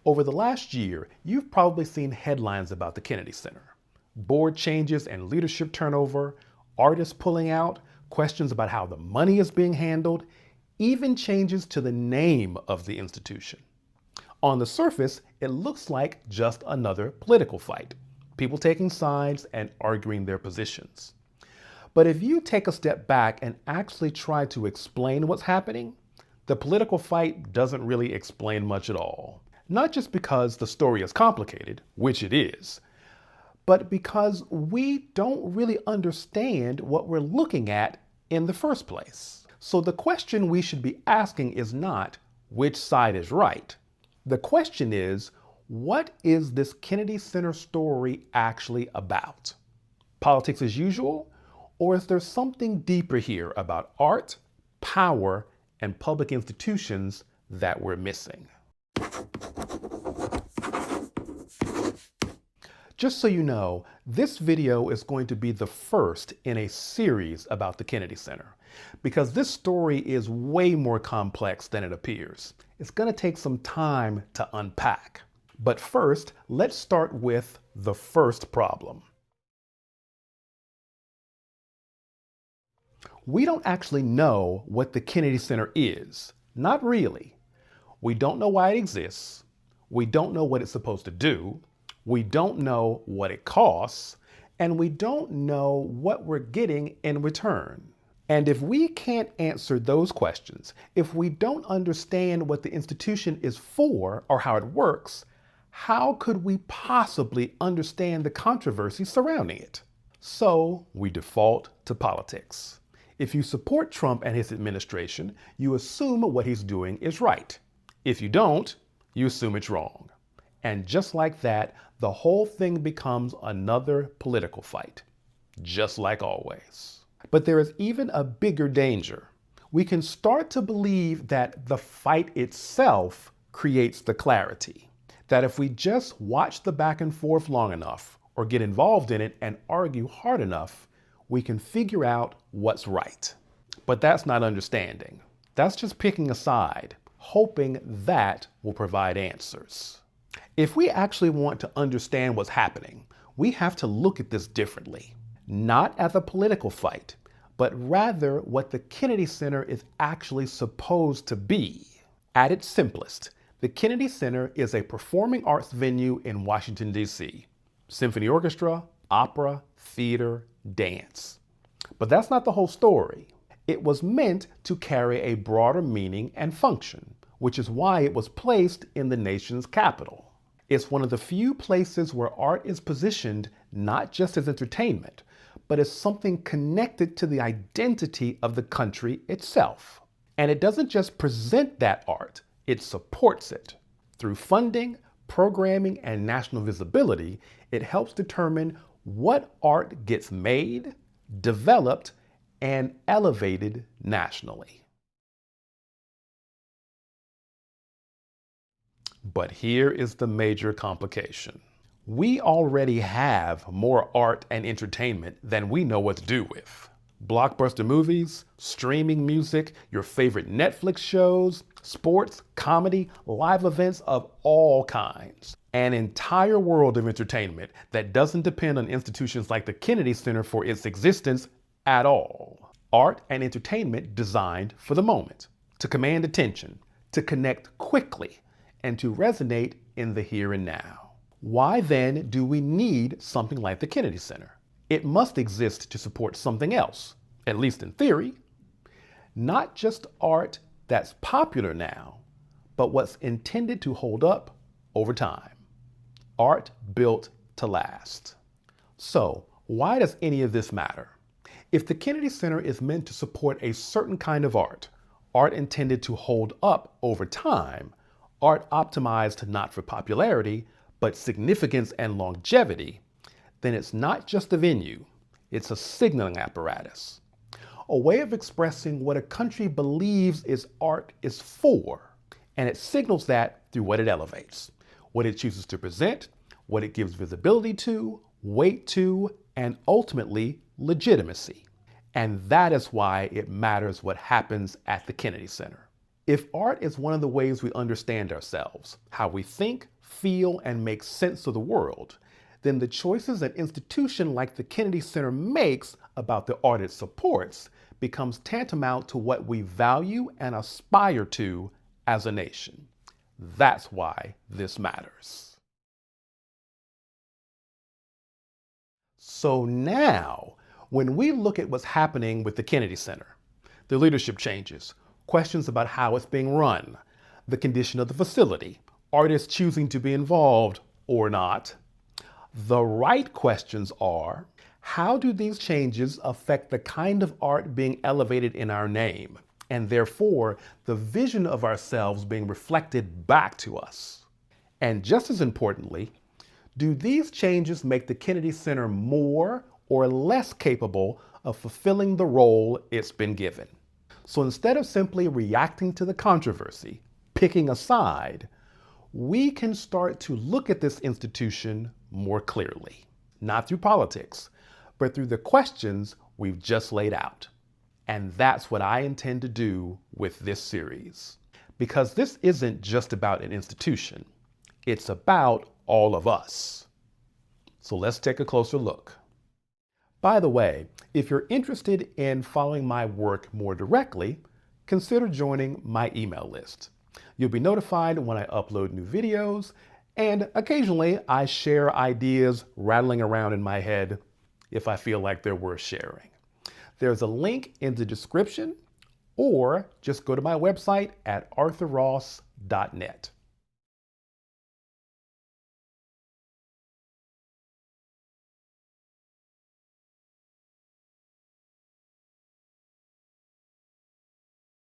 Over the last year, you've probably seen headlines about the Kennedy Center. Board changes and leadership turnover, artists pulling out, questions about how the money is being handled, even changes to the name of the institution. On the surface, it looks like just another political fight, people taking sides and arguing their positions. But if you take a step back and actually try to explain what's happening, the political fight doesn't really explain much at all. Not just because the story is complicated, which it is, but because we don't really understand what we're looking at in the first place. So the question we should be asking is not which side is right. The question is, what is this Kennedy Center story actually about? Politics as usual? Or is there something deeper here about art, power, and public institutions that we're missing? Just so you know, this video is going to be the first in a series about the Kennedy Center, because this story is way more complex than it appears. It's going to take some time to unpack. But first, let's start with the first problem. We don't actually know what the Kennedy Center is. Not really. We don't know why it exists. We don't know what it's supposed to do. We don't know what it costs, and we don't know what we're getting in return. And if we can't answer those questions, if we don't understand what the institution is for or how it works, how could we possibly understand the controversy surrounding it? So we default to politics. If you support Trump and his administration, you assume what he's doing is right. If you don't, you assume it's wrong. And just like that, the whole thing becomes another political fight, just like always. But there is even a bigger danger. We can start to believe that the fight itself creates the clarity, that if we just watch the back and forth long enough or get involved in it and argue hard enough, we can figure out what's right. But that's not understanding. That's just picking a side, hoping that will provide answers. If we actually want to understand what's happening, we have to look at this differently. Not as a political fight, but rather what the Kennedy Center is actually supposed to be. At its simplest, the Kennedy Center is a performing arts venue in Washington, D.C. Symphony orchestra, opera, theater, dance. But that's not the whole story. It was meant to carry a broader meaning and function, which is why it was placed in the nation's capital. It's one of the few places where art is positioned not just as entertainment, but as something connected to the identity of the country itself. And it doesn't just present that art, it supports it. Through funding, programming, and national visibility, it helps determine what art gets made, developed, and elevated nationally. But here is the major complication. We already have more art and entertainment than we know what to do with. Blockbuster movies, streaming music, your favorite Netflix shows, sports, comedy, live events of all kinds. An entire world of entertainment that doesn't depend on institutions like the Kennedy Center for its existence at all. Art and entertainment designed for the moment, to command attention, to connect quickly, and to resonate in the here and now. Why then do we need something like the Kennedy Center? It must exist to support something else, at least in theory. Not just art that's popular now, but what's intended to hold up over time. Art built to last. So, why does any of this matter? If the Kennedy Center is meant to support a certain kind of art, art intended to hold up over time, art optimized not for popularity, but significance and longevity, then it's not just a venue, it's a signaling apparatus. A way of expressing what a country believes its art is for, and it signals that through what it elevates, what it chooses to present, what it gives visibility to, weight to, and ultimately legitimacy. And that is why it matters what happens at the Kennedy Center. If art is one of the ways we understand ourselves, how we think, feel, and make sense of the world, then the choices an institution like the Kennedy Center makes about the art it supports becomes tantamount to what we value and aspire to as a nation. That's why this matters. So now, when we look at what's happening with the Kennedy Center, the leadership changes, questions about how it's being run, the condition of the facility, artists choosing to be involved or not, the right questions are, how do these changes affect the kind of art being elevated in our name, and therefore the vision of ourselves being reflected back to us? And just as importantly, do these changes make the Kennedy Center more or less capable of fulfilling the role it's been given? So instead of simply reacting to the controversy, picking a side, we can start to look at this institution more clearly, not through politics, but through the questions we've just laid out. And that's what I intend to do with this series. Because this isn't just about an institution, it's about all of us. So let's take a closer look. By the way, if you're interested in following my work more directly, consider joining my email list. You'll be notified when I upload new videos, and occasionally I share ideas rattling around in my head if I feel like they're worth sharing. There's a link in the description, or just go to my website at arthurross.net.